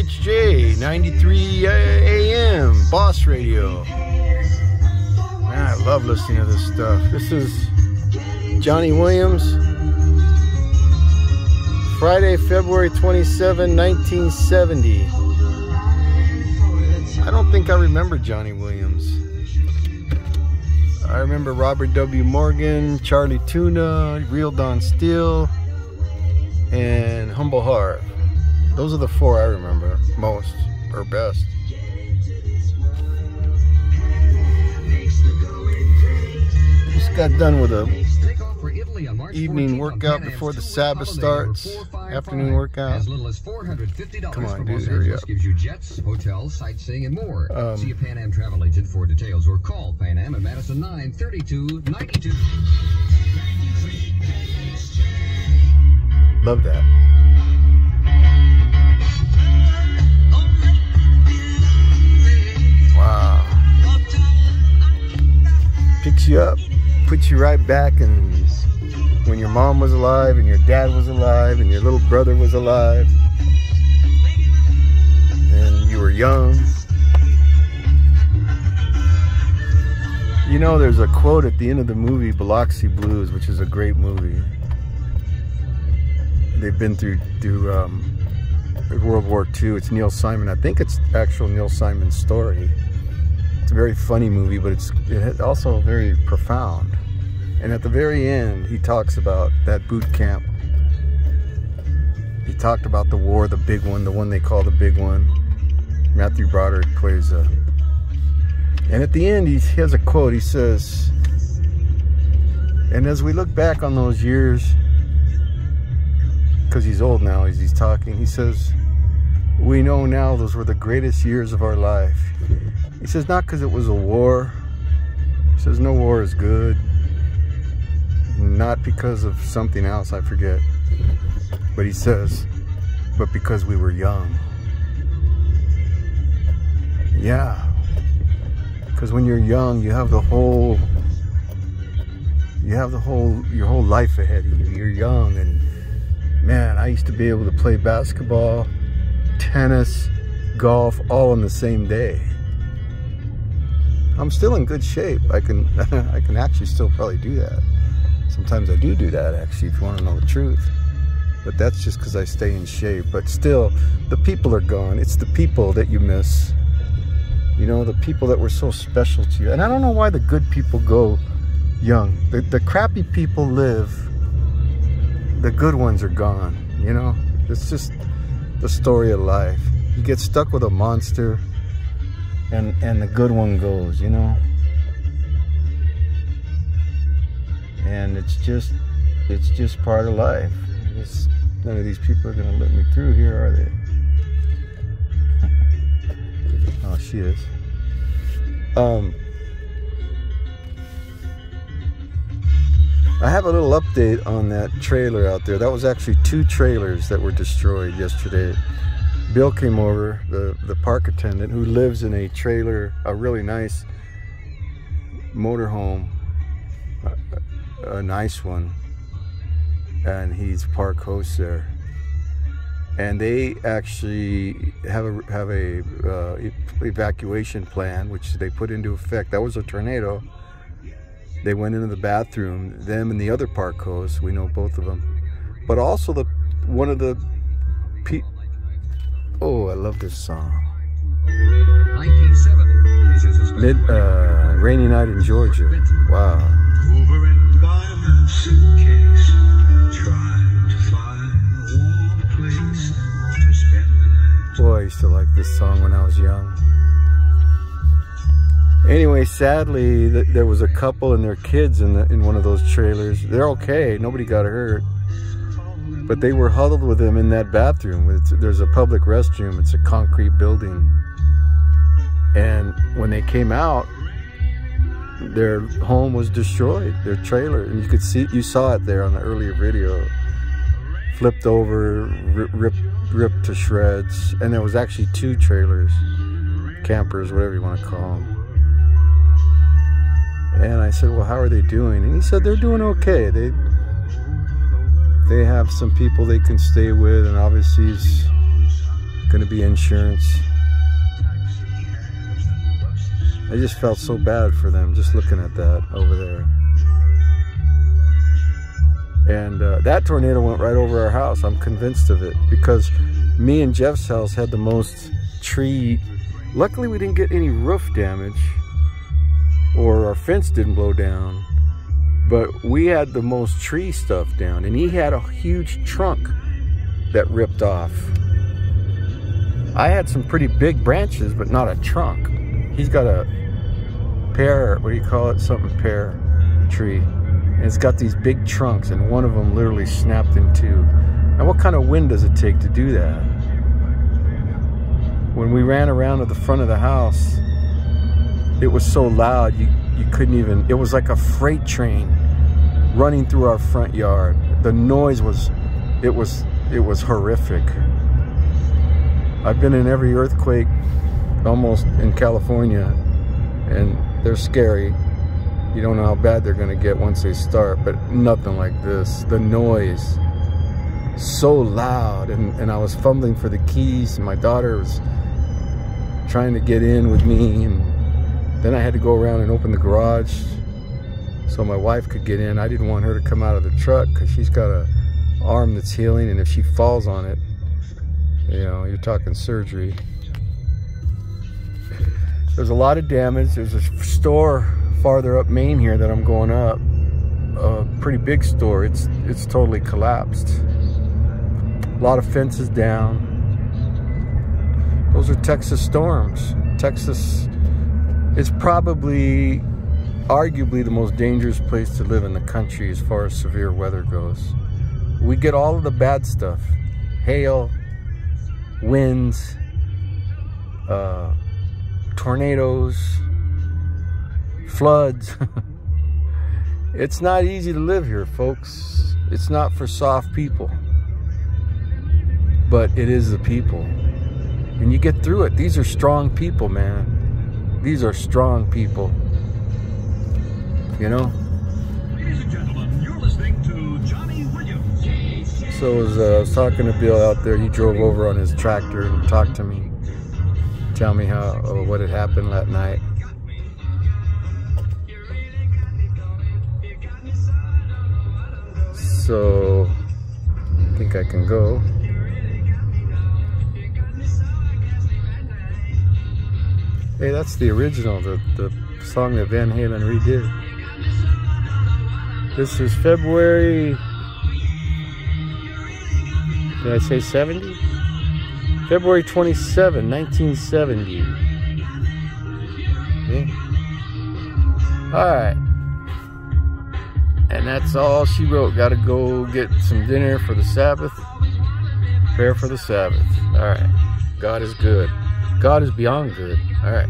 KHJ 93 AM, Boss Radio. Man, I love listening to this stuff. This is Johnny Williams. Friday, February 27, 1970. I don't think I remember Johnny Williams. I remember Robert W. Morgan, Charlie Tuna, Real Don Steele, and Humble Harv. Those are the four I remember most, or best. Just got done with a evening workout before the Sabbath starts. Afternoon workout. As little as $450 Come on, from dude, Los hurry Angeles up. gives you jets, hotels, sightseeing, and more. See a Pan Am travel agent for details or call Pan Am at Madison 93292. Love that. Wow. Picks you up, puts you right back in when your mom was alive and your dad was alive and your little brother was alive and you were young. You know, there's a quote at the end of the movie Biloxi Blues, which is a great movie. They've been through World War II. It's Neil Simon. I think it's actual Neil Simon's story. It's a very funny movie, but it's also very profound. And at the very end, he talks about that boot camp. He talked about the war, the big one, the one they call the big one. Matthew Broderick plays a... And at the end, he has a quote. He says, and as we look back on those years, because he's old now as he's talking, he says, we know now those were the greatest years of our life. He says, not because it was a war. He says, no war is good. Not because of something else, I forget. But he says, but because we were young. Yeah. Because when you're young, you have your whole life ahead of you. You're young, and man, I used to be able to play basketball, tennis, golf, all on the same day. I'm still in good shape. I can actually still probably do that. Sometimes I do that, actually, if you want to know the truth. But that's just because I stay in shape. But still, the people are gone. It's the people that you miss. You know, the people that were so special to you. And I don't know why the good people go young. The crappy people live. The good ones are gone, you know? It's just the story of life. You get stuck with a monster, and the good one goes, you know? And it's just part of life. None of these people are gonna let me through here, are they? Oh, she is. I have a little update on that trailer out there. That was actually 2 trailers that were destroyed yesterday. Bill came over, the park attendant, who lives in a trailer, a really nice motorhome, a nice one, and he's park host there. And they actually have a evacuation plan, which they put into effect. That was a tornado. They went into the bathroom, them and the other park hosts. We know both of them. But also one of the oh, I love this song. 1970. Rainy Night in Georgia. Wow. Over and by my suitcase, trying to find a warm place to spend the night. Boy, I used to like this song when I was young. Anyway, sadly, there was a couple and their kids in one of those trailers. They're okay. Nobody got hurt. But they were huddled with them in that bathroom. There's a public restroom. It's a concrete building. And when they came out, their home was destroyed, their trailer. And you saw it there on the earlier video. Flipped over, ripped to shreds. And there was actually 2 trailers, campers, whatever you want to call them. And I said, well, how are they doing? And he said, they're doing okay. They have some people they can stay with, and obviously going to be insurance. I just felt so bad for them just looking at that over there. And that tornado went right over our house. I'm convinced of it, because me and Jeff's house had the most tree. Luckily, we didn't get any roof damage, or our fence didn't blow down, but we had the most tree stuff down, and he had a huge trunk that ripped off. I had some pretty big branches, but not a trunk. He's got a pear, what do you call it? Something pear tree. And it's got these big trunks, and one of them literally snapped in two. Now, what kind of wind does it take to do that? When we ran around to the front of the house, it was so loud, you couldn't even, it was like a freight train running through our front yard. The noise was, it was horrific. I've been in every earthquake almost in California, and they're scary. You don't know how bad they're gonna get once they start, but nothing like this. The noise, so loud, and I was fumbling for the keys, and my daughter was trying to get in with me, and then I had to go around and open the garage so my wife could get in. I didn't want her to come out of the truck because she's got an arm that's healing, and if she falls on it, you know, you're talking surgery. There's a lot of damage. There's a store farther up Main here that I'm going up, a pretty big store. It's totally collapsed. A lot of fences down. Those are Texas storms. Texas is probably, arguably, the most dangerous place to live in the country as far as severe weather goes. We get all of the bad stuff: hail, winds, tornadoes, floods. It's not easy to live here, folks. It's not for soft people, but it is the people, and you get through it. These are strong people, man. These are strong people, you know. Ladies and gentlemen, you're listening to Johnny Williams. So I was talking to Bill out there. He drove over on his tractor and talked to me, tell me how what had happened that night. So I think I can go. Hey, that's the original, the song that Van Halen redid. This is February, did I say 70? February 27, 1970. Okay. All right. And that's all she wrote. Got to go get some dinner for the Sabbath. Prepare for the Sabbath. All right. God is good. God is beyond good. All right.